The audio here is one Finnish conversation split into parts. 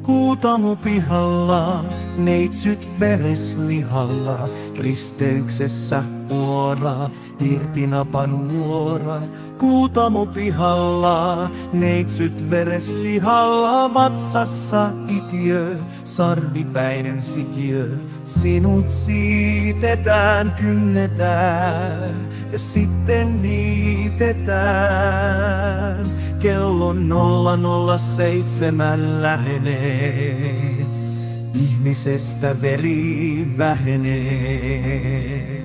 Kuutamo pihalla, neitsyt vereslihalla, risteyksessä nuora, irtinapa nuora. Kuutamo pihalla, neitsyt vereslihalla, vatsassa itiö, sarvipäinen sikiö. Sinut siitetään, kynnetään ja sitten niitetään. Kello 007 lähenee, ihmisestä veri vähenee.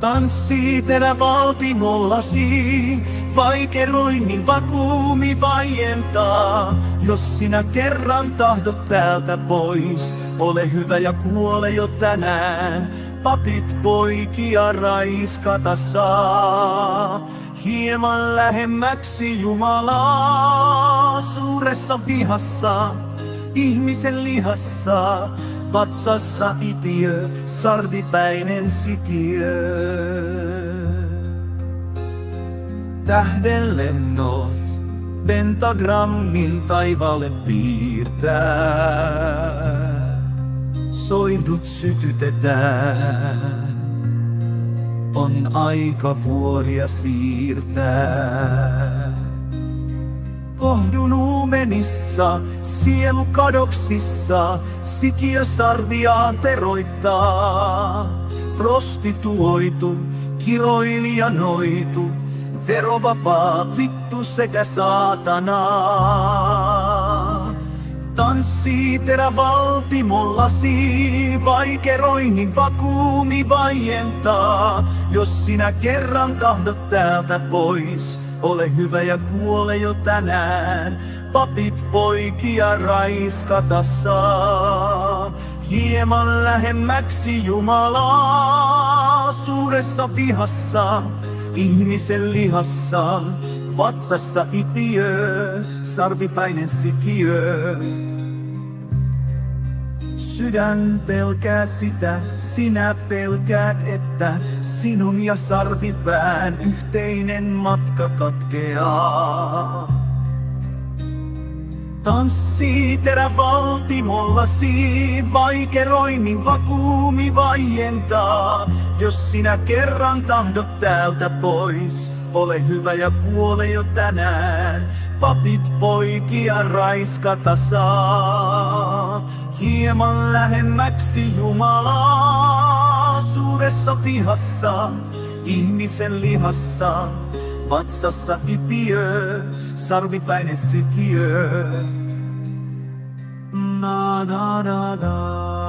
Tanssii terävaltimollasi, vaikeroinnin vakuumi vaientaa. Jos sinä kerran tahdot täältä pois, ole hyvä ja kuole jo tänään. Papit poikia raiskata saa, hieman lähemmäksi Jumalaa. Suuressa vihassa, ihmisen lihassa, vatsassa itiö, sarvipäinen sikiö. Tähdenlennot pentagrammin taivaalle piirtää. Soihdut sytytetään, on aika vuoria siirtää. Kohdun uumenissa, sielu kadoksissa, sikiö sarviaan teroittaa. Prostituoitu, kiroilija noitu, verovapaa vittu sekä saatanaa. Tanssii terävaltimollasi, vaikeroinnin vakuumi vaientaa. Jos sinä kerran tahdot täältä pois, ole hyvä ja kuole jo tänään. Papit poikia raiskata saa, hieman lähemmäksi Jumalaa. Suuressa vihassa, ihmisen lihassa, vatsassa itiö, sarvipäinen sikiö. Sydän pelkää sitä, sinä pelkäät, että sinun ja sarvipään yhteinen matka katkeaa. Tanssii terävaltimollasi, vaikeroinnin vakuumi vaientaa. Jos sinä kerran tahdot täältä pois, ole hyvä ja kuole jo tänään. Papit poikia raiskata saa, hieman lähemmäksi Jumalaa. Suuressa vihassa, ihmisen lihassa, vatsassa itiö, sarvipäinen sikiö. Na na na na.